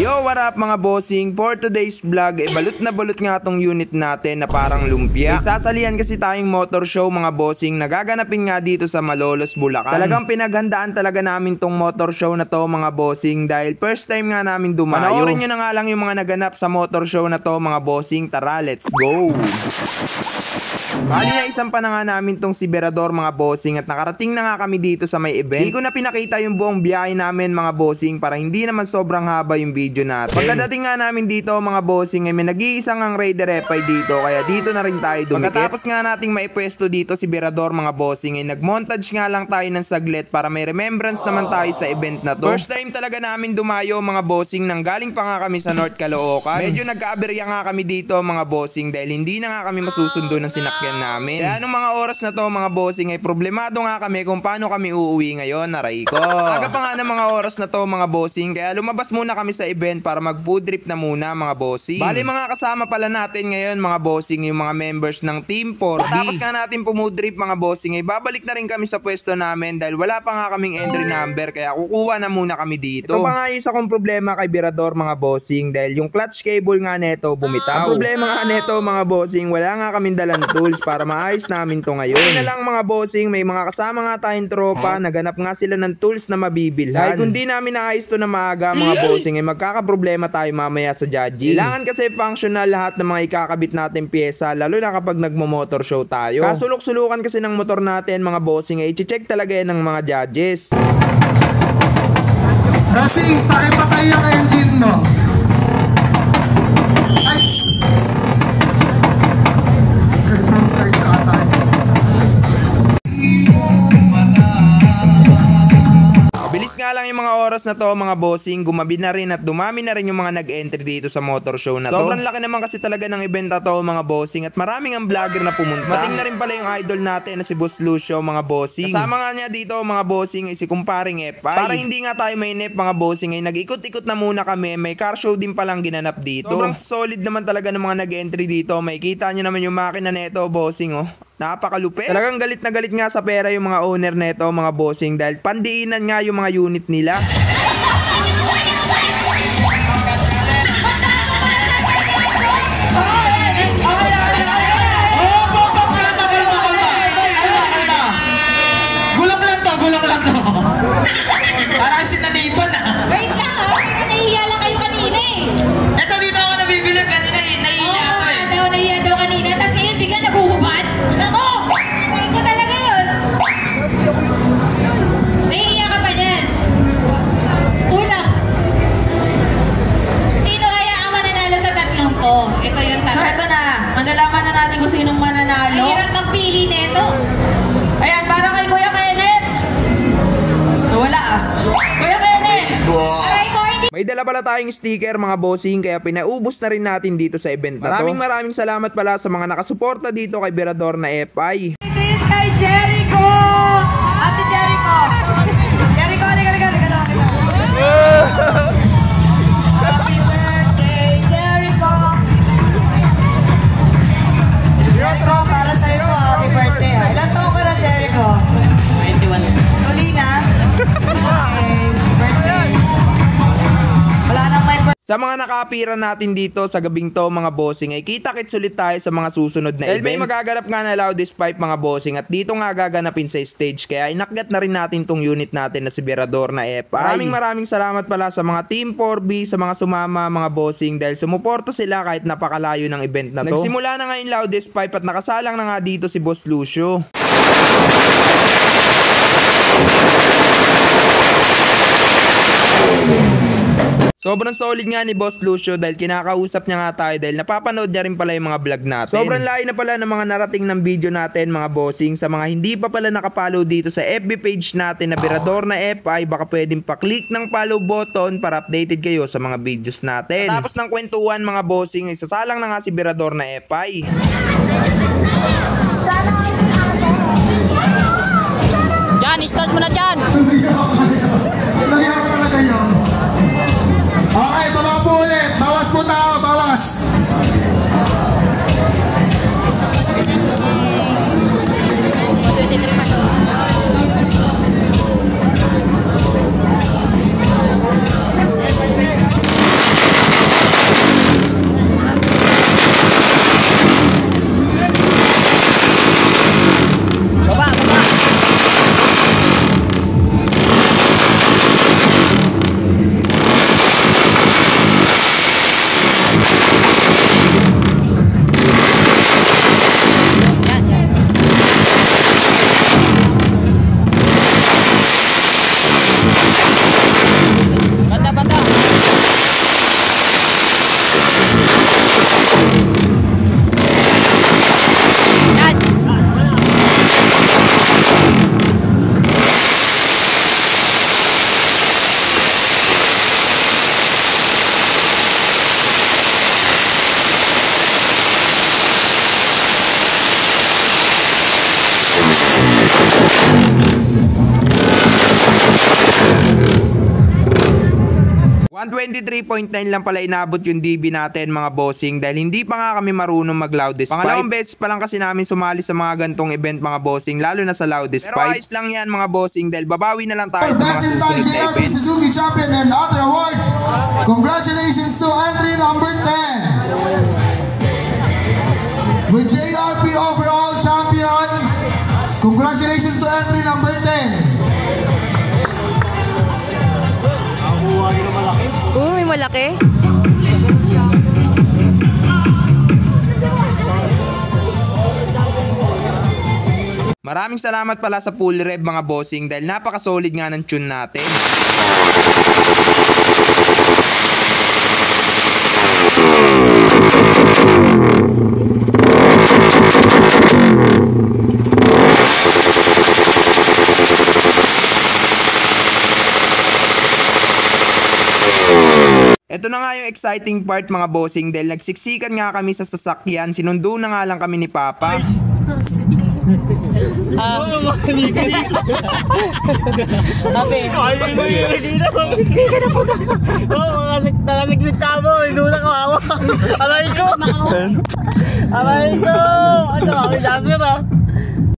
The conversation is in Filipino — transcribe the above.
Yo, what up mga bossing? For today's vlog, balot na balot nga tong unit natin na parang lumpia. May sasalihan kasi tayong motor show mga bossing na gaganapin nga dito sa Malolos, Bulacan. Talagang pinaghandaan talaga namin tong motor show na to mga bossing dahil first time nga namin dumayo. Panoorin nyo na nga lang yung mga naganap sa motor show na to mga bossing. Tara, let's go! Bali na isang pa na nga namin tong si Berador mga bossing at nakarating na nga kami dito sa may event. Hindi ko na pinakita yung buong biyahe namin mga bossing para hindi naman sobrang haba yung video natin. Pagkadating nga namin dito mga bossing ay may nag-iisang ang Raider FI dito kaya dito na rin tayo dumikit. Pagkatapos nga nating maipwesto dito si Berador mga bossing ay nag-montage nga lang tayo ng saglit para may remembrance naman tayo sa event na to. First time talaga namin dumayo mga bossing nang galing pa nga kami sa North Caloocan. Medyo nagkaaberya nga kami dito mga bossing dahil hindi na nga kami masusundo ng sinakyan namin. Kaya nung mga oras na to mga bossing ay problemado nga kami kung paano kami uuwi ngayon, naray ko. Aga pa nga ng mga oras na to mga bossing kaya lumabas muna kami sa event para mag food trip na muna mga bossing. Bali mga kasama pala natin ngayon mga bossing yung mga members ng Team 4B. Tapos nga natin pumood trip mga bossing ay babalik na rin kami sa pwesto namin dahil wala pa nga kaming entry number kaya kukuha na muna kami dito. Ito pa nga yung isa kong problema kay Berador mga bossing dahil yung clutch cable nga neto bumitaw. Ang problema nga neto mga bossing wala nga kaming dalang tools para maayos namin to ngayon. Kaya na lang mga bossing may mga kasama nga tayong tropa naganap nga sila ng tools na mabibilhan. Dahil kung di namin naayos to na maaga mga bossing ay magkakaproblema tayo mamaya sa judging. Kailangan kasi functional lahat ng mga ikakabit natin pyesa lalo na kapag nagmo-motor show tayo. Kasulok-sulukan kasi ng motor natin mga bossing ay i-check talaga yan ng mga judges. Racing, pakipatay ang engine mo. Ay! Start sa atay. Bilis nga lang yung mga oras na to mga bossing, gumabi na rin at dumami na rin yung mga nag-entry dito sa motor show na to. Sobrang laki naman kasi talaga ng event na to mga bossing at maraming ang vlogger na pumunta. Mating na rin pala yung idol natin na si Boss Lucio mga bossing. Kasama nga niya dito mga bossing ay si kumparing FI. Para hindi nga tayo mainip mga bossing ay nag-ikot-ikot na muna kami, may car show din palang ginanap dito. Sobrang solid naman talaga ng mga nag-entry dito, may kita nyo naman yung makina neto bossing oh. Napakalupit. Talagang galit na galit nga sa pera yung mga owner neto mga bossing dahil pandiinan nga yung mga unit nila. Gulang lang to. Parang sinaniban ah. Wait lang ah, nahihiya lang kayo kanina eh. Eto dito ako nabibili kanina eh. Nahihiya ako eh. Nahihiya daw kanina, tapos ngayon bigla naguhubad. Nako, kain ko talaga yun. Nahihiya ka pa dyan. Una, sino kaya ang mananalo sa tatlong to? Ito yung So tatlo. eto na, malalaman na natin kung sinong mananalo. Ang hirap magpili nito. Ayan, para kay Kuya Kenneth. Wala ah. Kuya Kenneth! Aray ko, hindi. May dala pala tayong sticker mga bossing kaya pinaubos na rin natin dito sa event na to. Maraming salamat pala sa mga nakasuporta dito kay Berador na FI. This kay Jericho! Ate Jericho! Jericho, halika. Happy birthday, Jericho! Jericho, para sa'yo po, happy birthday ha. Ilan taon ka na, Jericho? 21. Uli na? Okay, birthday. Wala nang may birthday. Sa mga nakapira natin dito sa gabing to mga bossing ay kita-kits ulit tayo sa mga susunod na event. May magaganap nga na Loudest Pipe mga bossing at dito nga gaganapin sa stage kaya inakyat na rin natin tong unit natin na si Berador na FI. Maraming salamat pala sa mga Team 4B, sa mga sumama mga bossing dahil sumuporta sila kahit napakalayo ng event na to. Nagsimula na nga yung Loudest Pipe at nakasalang na nga dito si Boss Lucio. Sobrang solid nga ni Boss Lucio dahil kinakausap niya nga tayo dahil napapanood niya rin pala yung mga vlog natin. Sobrang layo na pala ng mga narating ng video natin mga bossing. Sa mga hindi pa pala nakapollow dito sa FB page natin na Berador na FI, baka pwedeng pa-click ng follow button para updated kayo sa mga videos natin. Tapos ng kwentuhan mga bossing, isasalang na nga si Berador na FI. Jan, start mo na dyan! Nagyan ko talaga yun. Okay, baba po ulit. Bawas po tao, bawas. 23.9 lang pala inabot yung DB natin mga bossing dahil hindi pa nga kami marunong mag loudest pipe. Pangalawang beses pa lang kasi namin sumali sa mga gantong event mga bossing, lalo na sa loudest pipe. Pero ayos lang yan mga bossing dahil babawi na lang tayo sa mga susunod na JRP event. Suzuki Champion and other award. Congratulations to entry number 10. With JRP overall champion, congratulations to entry number 10. May malaki. Maraming salamat pala sa Full Rev mga bossing dahil napaka-solid nga ng tune natin. Ito na nga yung exciting part mga bossing dahil nagsiksikan nga kami sa sasakyan, sinundo na nga lang kami ni Papa. Nakasiksik ka mo, hindi mo na kawawa. Aray ko! Ano, may lasir ah.